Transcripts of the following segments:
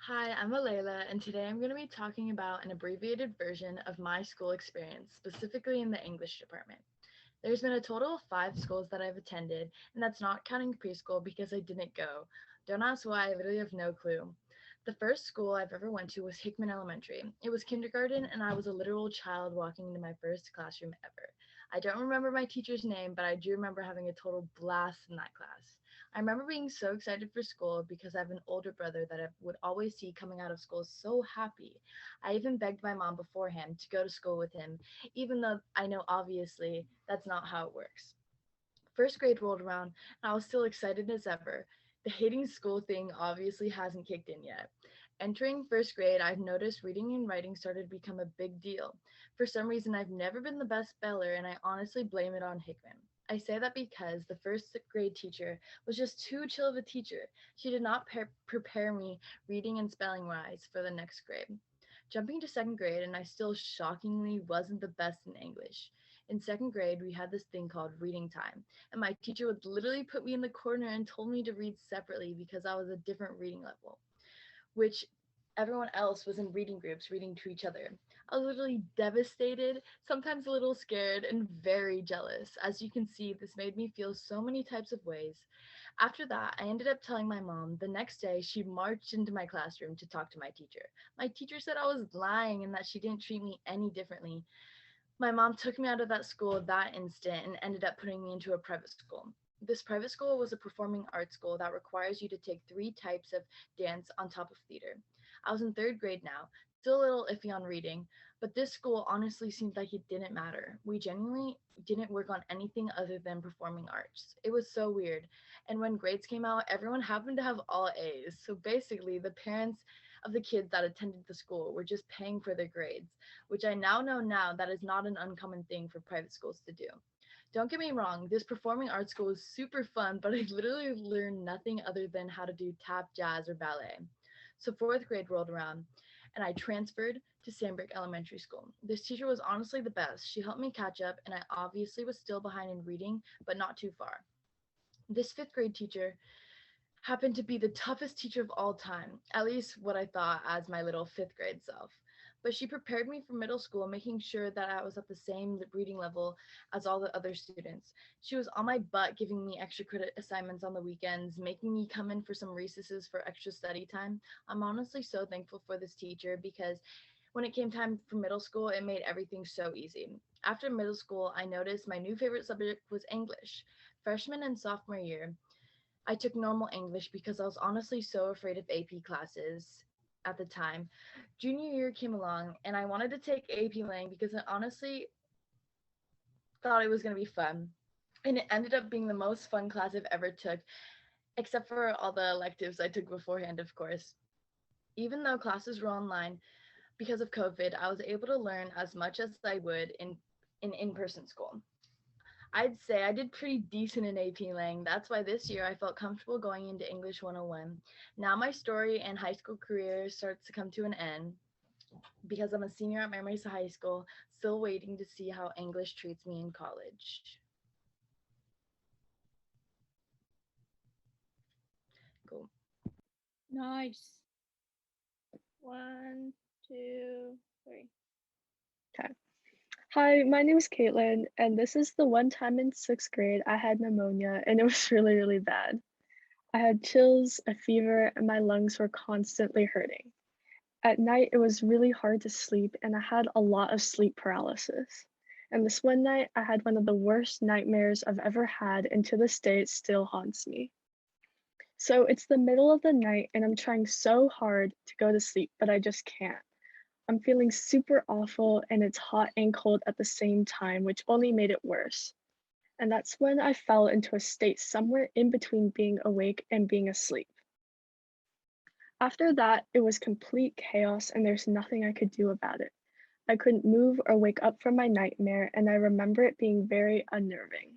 Hi, I'm Alayla, and today I'm going to be talking about an abbreviated version of my school experience, specifically in the English department. There's been a total of 5 schools that I've attended, and that's not counting preschool because I didn't go. Don't ask why, I literally have no clue. The first school I've ever went to was Hickman Elementary. It was kindergarten, and I was a literal child walking into my first classroom ever. I don't remember my teacher's name, but I do remember having a total blast in that class. I remember being so excited for school because I have an older brother that I would always see coming out of school so happy. I even begged my mom beforehand to go to school with him, even though I know obviously that's not how it works. First grade rolled around, and I was still excited as ever. The hating school thing obviously hasn't kicked in yet. Entering first grade, I've noticed reading and writing started to become a big deal. For some reason, I've never been the best speller, and I honestly blame it on Hickman. I say that because the first grade teacher was just too chill of a teacher. She did not prepare me reading and spelling wise for the next grade. Jumping to second grade, and I still shockingly wasn't the best in English. In second grade, we had this thing called reading time, and my teacher would literally put me in the corner and told me to read separately because I was a different reading level, which everyone else was in reading groups reading to each other. I was literally devastated, sometimes a little scared, and very jealous. As you can see, this made me feel so many types of ways. After that, I ended up telling my mom. The next day, she marched into my classroom to talk to my teacher. My teacher said I was lying and that she didn't treat me any differently. My mom took me out of that school that instant and ended up putting me into a private school. This private school was a performing arts school that requires you to take 3 types of dance on top of theater. I was in third grade now, still a little iffy on reading, but this school honestly seemed like it didn't matter. We genuinely didn't work on anything other than performing arts. It was so weird. And when grades came out, everyone happened to have all A's. So basically, the parents of the kids that attended the school were just paying for their grades, which I now know now that is not an uncommon thing for private schools to do. Don't get me wrong, this performing arts school is super fun, but I literally learned nothing other than how to do tap, jazz, or ballet. So fourth grade rolled around, and I transferred to Sandbrook Elementary School. This teacher was honestly the best. She helped me catch up, and I obviously was still behind in reading, but not too far. This fifth grade teacher happened to be the toughest teacher of all time, at least what I thought as my little fifth grade self. But she prepared me for middle school, making sure that I was at the same reading level as all the other students. She was on my butt, giving me extra credit assignments on the weekends, making me come in for some recesses for extra study time. I'm honestly so thankful for this teacher because when it came time for middle school, it made everything so easy. After middle school, I noticed my new favorite subject was English. Freshman and sophomore year, I took normal English because I was honestly so afraid of AP classes at the time. Junior year came along and I wanted to take AP Lang because I honestly thought it was going to be fun. And it ended up being the most fun class I've ever took, except for all the electives I took beforehand, of course. Even though classes were online because of COVID, I was able to learn as much as I would in in-person school. I'd say I did pretty decent in AP Lang. That's why this year I felt comfortable going into English 101. Now my story and high school career starts to come to an end because I'm a senior at Mary High School, still waiting to see how English treats me in college. Cool. Nice. One, two, three. Okay. Hi, my name is Caitlin, and this is the one time in sixth grade I had pneumonia, and it was really, really bad. I had chills, a fever, and my lungs were constantly hurting. At night, it was really hard to sleep, and I had a lot of sleep paralysis. And this one night, I had one of the worst nightmares I've ever had, and to this day, it still haunts me. So it's the middle of the night, and I'm trying so hard to go to sleep, but I just can't. I'm feeling super awful and it's hot and cold at the same time, which only made it worse. And that's when I fell into a state somewhere in between being awake and being asleep. After that, it was complete chaos and there's nothing I could do about it. I couldn't move or wake up from my nightmare, and I remember it being very unnerving.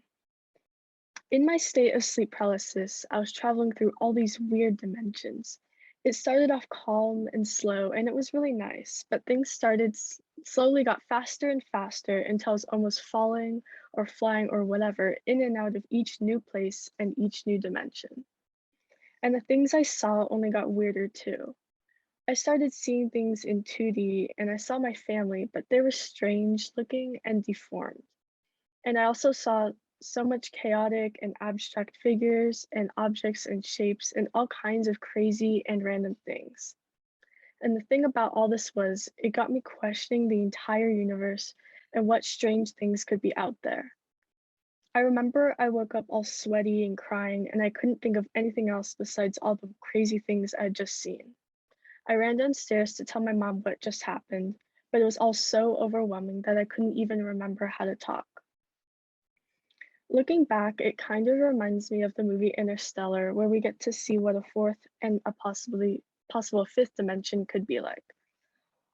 In my state of sleep paralysis, I was traveling through all these weird dimensions. It started off calm and slow, and it was really nice, but things slowly got faster and faster until I was almost falling or flying or whatever in and out of each new place and each new dimension. And the things I saw only got weirder too. I started seeing things in 2D and I saw my family, but they were strange looking and deformed. And I also saw so much chaotic and abstract figures and objects and shapes and all kinds of crazy and random things. And the thing about all this was, it got me questioning the entire universe and what strange things could be out there. I remember I woke up all sweaty and crying, and I couldn't think of anything else besides all the crazy things I had just seen. I ran downstairs to tell my mom what just happened, but it was all so overwhelming that I couldn't even remember how to talk. Looking back, it kind of reminds me of the movie Interstellar, where we get to see what a fourth and a possible fifth dimension could be like.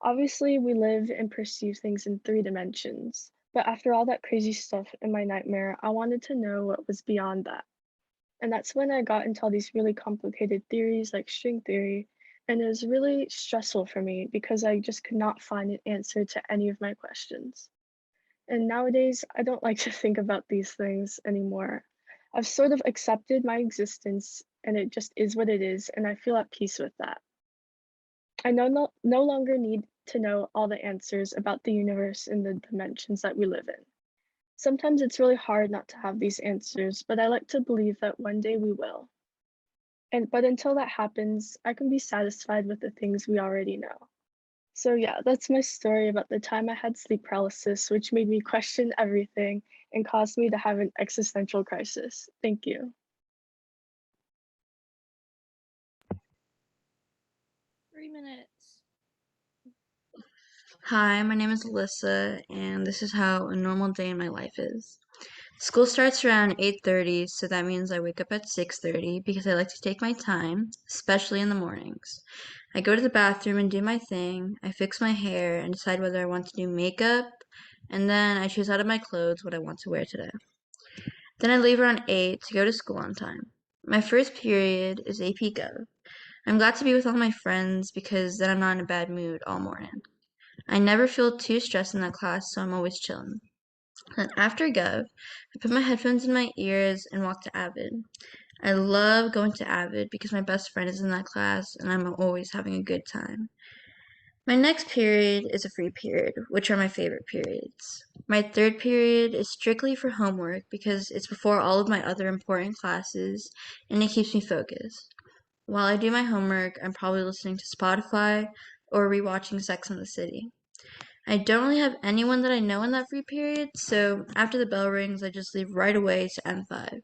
Obviously, we live and perceive things in 3 dimensions, but after all that crazy stuff in my nightmare, I wanted to know what was beyond that. And that's when I got into all these really complicated theories like string theory, and it was really stressful for me because I just could not find an answer to any of my questions. And nowadays, I don't like to think about these things anymore. I've sort of accepted my existence and it just is what it is, and I feel at peace with that. I no longer need to know all the answers about the universe and the dimensions that we live in. Sometimes it's really hard not to have these answers, but I like to believe that one day we will. But until that happens, I can be satisfied with the things we already know. So yeah, that's my story about the time I had sleep paralysis, which made me question everything and caused me to have an existential crisis. Thank you. 3 minutes. Hi, my name is Alyssa, and this is how a normal day in my life is. School starts around 8:30, so that means I wake up at 6:30 because I like to take my time, especially in the mornings. I go to the bathroom and do my thing. I fix my hair and decide whether I want to do makeup, and then I choose out of my clothes what I want to wear today. Then I leave around 8 to go to school on time. My first period is AP Gov. I'm glad to be with all my friends because then I'm not in a bad mood all morning. I never feel too stressed in that class, so I'm always chilling. And after Gov, I put my headphones in my ears and walk to Avid. I love going to Avid because my best friend is in that class and I'm always having a good time. My next period is a free period, which are my favorite periods. My third period is strictly for homework because it's before all of my other important classes and it keeps me focused. While I do my homework, I'm probably listening to Spotify or rewatching Sex and the City. I don't really have anyone that I know in that free period, so after the bell rings, I just leave right away to M5.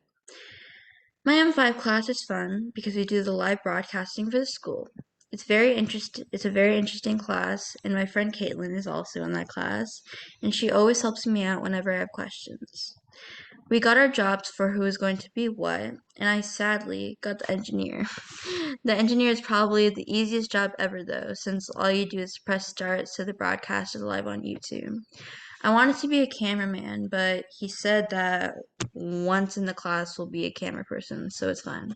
My M5 class is fun because we do the live broadcasting for the school. It's a very interesting class, and my friend Caitlin is also in that class, and she always helps me out whenever I have questions. We got our jobs for who is going to be what, and I sadly got the engineer. The engineer is probably the easiest job ever, though, since all you do is press start so the broadcast is live on YouTube. I wanted to be a cameraman, but he said that once in the class will be a camera person, so it's fine.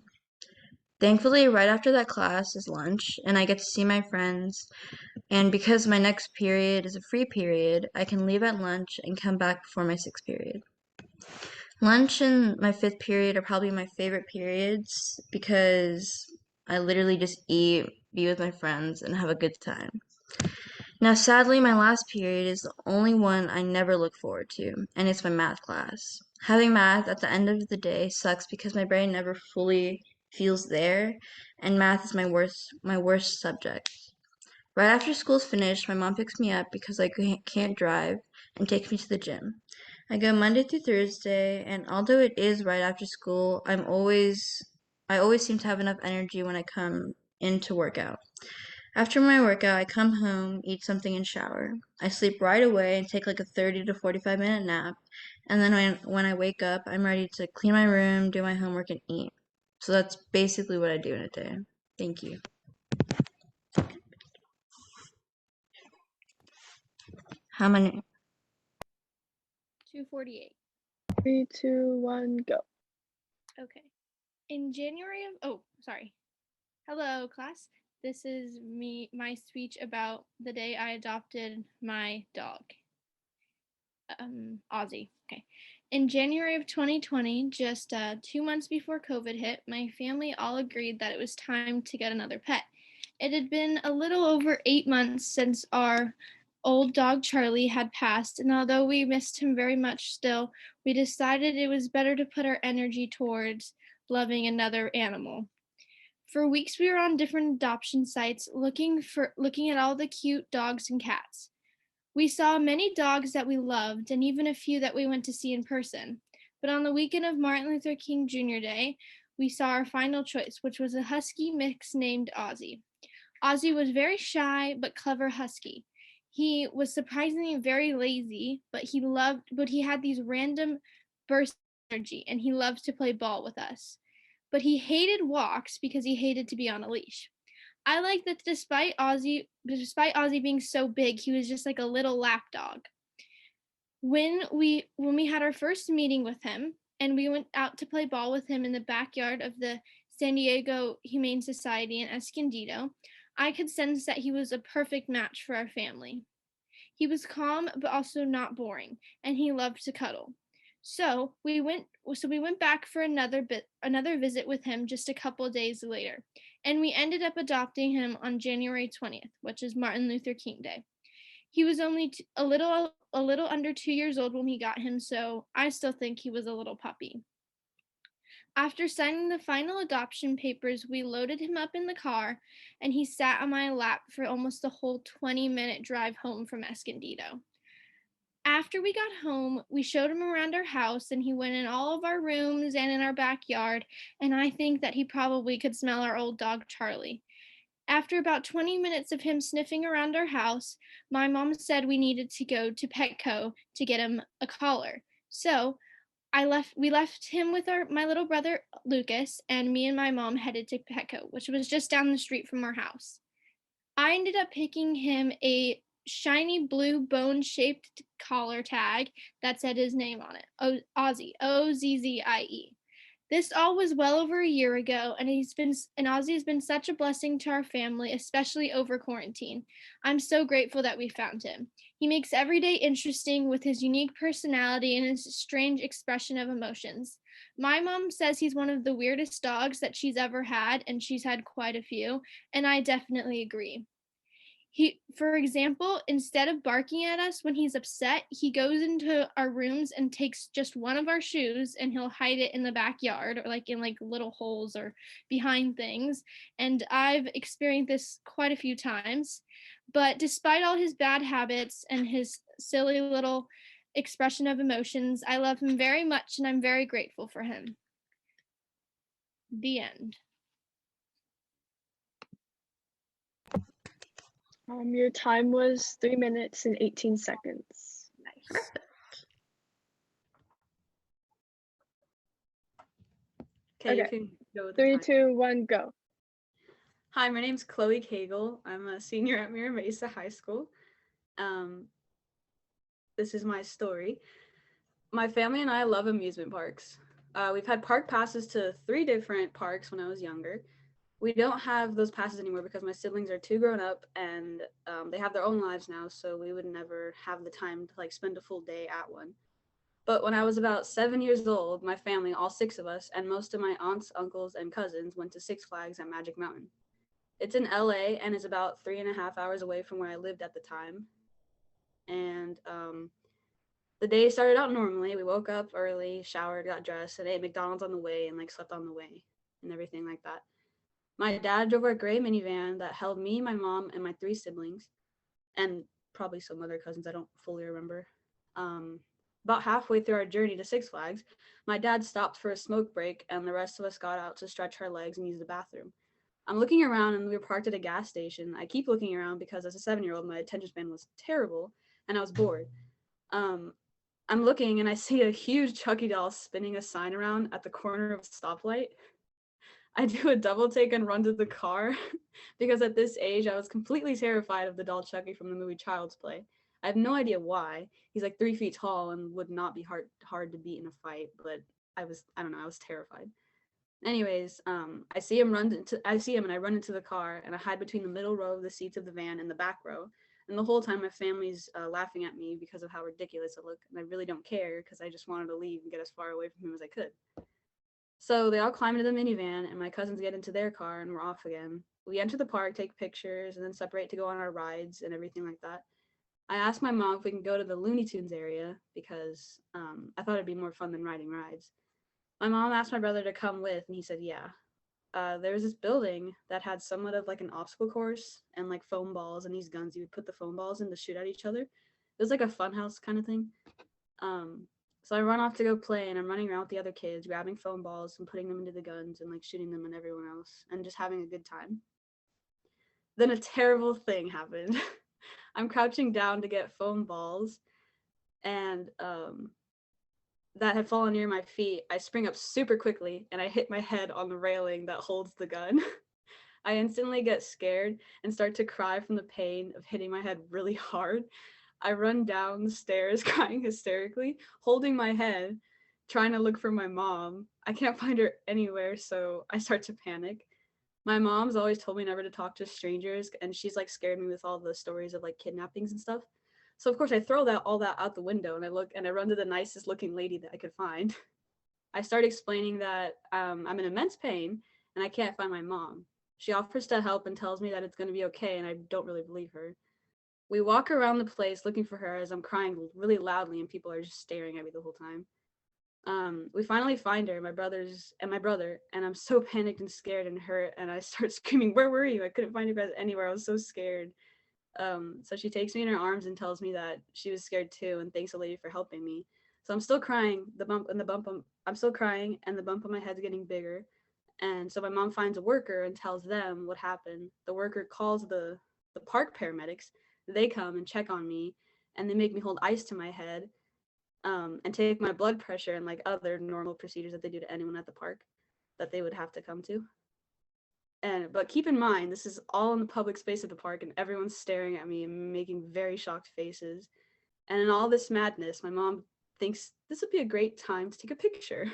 Thankfully, right after that class is lunch, and I get to see my friends. And because my next period is a free period, I can leave at lunch and come back before my sixth period. Lunch and my fifth period are probably my favorite periods because I literally just eat, be with my friends, and have a good time. Now, sadly, my last period is the only one I never look forward to, and it's my math class. Having math at the end of the day sucks because my brain never fully feels there, and math is my worst subject. Right after school's finished, my mom picks me up because I can't drive and takes me to the gym. I go Monday through Thursday, and although it is right after school, I always seem to have enough energy when I come in to work out. After my workout, I come home, eat something, and shower. I sleep right away and take like a 30 to 45-minute nap. And then when I wake up, I'm ready to clean my room, do my homework, and eat. So that's basically what I do in a day. Thank you. How many? 2:48. 3, 2, 1, go. Okay. In January of sorry. Hello, class. This is my speech about the day I adopted my dog. Ozzy. Okay. In January of 2020, just 2 months before COVID hit, my family all agreed that it was time to get another pet. It had been a little over 8 months since our old dog Charlie had passed, and although we missed him very much still, we decided it was better to put our energy towards loving another animal. For weeks we were on different adoption sites looking at all the cute dogs and cats. We saw many dogs that we loved and even a few that we went to see in person. But on the weekend of Martin Luther King Jr. Day, we saw our final choice, which was a husky mix named Ozzy. Ozzy was very shy but clever husky. He was surprisingly very lazy, but he had these random bursts of energy and he loved to play ball with us. But he hated walks because he hated to be on a leash. I like that despite Ozzy being so big, he was just like a little lap dog. When we had our first meeting with him and we went out to play ball with him in the backyard of the San Diego Humane Society in Escondido, I could sense that he was a perfect match for our family. He was calm but also not boring, and he loved to cuddle. So we went back for another visit with him just a couple of days later, and we ended up adopting him on January 20th, which is Martin Luther King Day. He was only a little under 2 years old when we got him, so I still think he was a little puppy. After signing the final adoption papers, we loaded him up in the car, and he sat on my lap for almost the whole 20-minute drive home from Escondido. After we got home, we showed him around our house, and he went in all of our rooms and in our backyard, and I think that he probably could smell our old dog Charlie. After about 20 minutes of him sniffing around our house, my mom said we needed to go to Petco to get him a collar. So we left him with my little brother Lucas, and me and my mom headed to Petco, which was just down the street from our house. I ended up picking him a shiny blue bone-shaped collar tag that said his name on it, Ozzy, Ozzzie. This all was well over a year ago, and Ozzy has been such a blessing to our family, especially over quarantine. I'm so grateful that we found him. He makes every day interesting with his unique personality and his strange expression of emotions. My mom says he's one of the weirdest dogs that she's ever had, and she's had quite a few, and I definitely agree. For example, instead of barking at us when he's upset, he goes into our rooms and takes just one of our shoes and he'll hide it in the backyard or like in like little holes or behind things. And I've experienced this quite a few times. But despite all his bad habits and his silly little expression of emotions, I love him very much and I'm very grateful for him. The end. Your time was 3 minutes and 18 seconds. Nice. Okay, you Okay. can go with the 3, time. 2, 1, go. Hi, my name's Chloe Cagle. I'm a senior at Mira Mesa High School. This is my story. My family and I love amusement parks. We've had park passes to 3 different parks when I was younger. We don't have those passes anymore because my siblings are too grown up and they have their own lives now, so we would never have the time to like spend a full day at one. But when I was about 7 years old, my family, all 6 of us, and most of my aunts, uncles, and cousins went to Six Flags at Magic Mountain. It's in LA and is about 3.5 hours away from where I lived at the time. And the day started out normally. We woke up early, showered, got dressed, and ate McDonald's on the way and like slept on the way and everything like that. My dad drove our gray minivan that held me, my mom, and my 3 siblings, and probably some other cousins I don't fully remember. About halfway through our journey to Six Flags, my dad stopped for a smoke break, and the rest of us got out to stretch our legs and use the bathroom. I'm looking around, and we were parked at a gas station. I keep looking around because as a 7-year-old, my attention span was terrible, and I was bored. I'm looking, and I see a huge Chucky doll spinning a sign around at the corner of a stoplight. I do a double take and run to the car because at this age, I was completely terrified of the doll Chucky from the movie Child's Play. I have no idea why. He's like 3 feet tall and would not be hard to beat in a fight, but I don't know, I was terrified. Anyways, I see him and I run into the car and I hide between the middle row of the seats of the van and the back row. And the whole time my family's laughing at me because of how ridiculous I look. And I really don't care because I just wanted to leave and get as far away from him as I could. So they all climb into the minivan and my cousins get into their car and we're off again. We enter the park, take pictures, and then separate to go on our rides and everything like that. I asked my mom if we can go to the Looney Tunes area because I thought it'd be more fun than riding rides. My mom asked my brother to come with, and he said, yeah. There was this building that had somewhat of like an obstacle course and like foam balls and these guns you would put the foam balls in to shoot at each other. It was like a fun house kind of thing. So I run off to go play, and I'm running around with the other kids, grabbing foam balls and putting them into the guns and like shooting them and everyone else and just having a good time. Then a terrible thing happened. I'm crouching down to get foam balls, and that had fallen near my feet. I spring up super quickly and I hit my head on the railing that holds the gun. I instantly get scared and start to cry from the pain of hitting my head really hard. I run down the stairs crying hysterically, holding my head, trying to look for my mom. I can't find her anywhere, so I start to panic. My mom's always told me never to talk to strangers, and she's like scared me with all the stories of like kidnappings and stuff. So of course I throw all that out the window, and I run to the nicest looking lady that I could find. I start explaining that I'm in immense pain and I can't find my mom. She offers to help and tells me that it's going to be okay, and I don't really believe her. We walk around the place looking for her as I'm crying really loudly and people are just staring at me the whole time. We finally find her, my brother, and I'm so panicked and scared and hurt, and I start screaming, "Where were you? I couldn't find you guys anywhere. I was so scared." So she takes me in her arms and tells me that she was scared too, and thanks the lady for helping me. So I'm still crying. I'm still crying, and the bump on my head's getting bigger. And so my mom finds a worker and tells them what happened. The worker calls the park paramedics. They come and check on me, and they make me hold ice to my head, and take my blood pressure and like other normal procedures that they do to anyone at the park that they would have to come to. But keep in mind, this is all in the public space of the park, and everyone's staring at me and making very shocked faces. And in all this madness, my mom thinks this would be a great time to take a picture.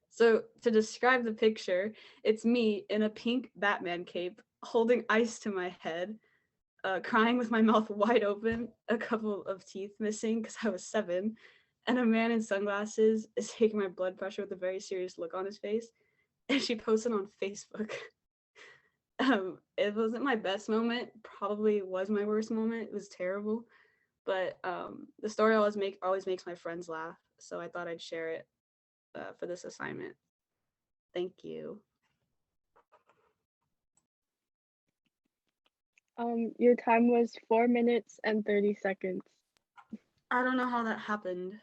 So to describe the picture, it's me in a pink Batman cape, holding ice to my head, crying with my mouth wide open, a couple of teeth missing because I was 7, and a man in sunglasses is taking my blood pressure with a very serious look on his face, and she posted on Facebook. It wasn't my best moment, probably was my worst moment. It was terrible, but the story always makes my friends laugh, so I thought I'd share it for this assignment. Thank you. Your time was 4 minutes and 30 seconds. I don't know how that happened.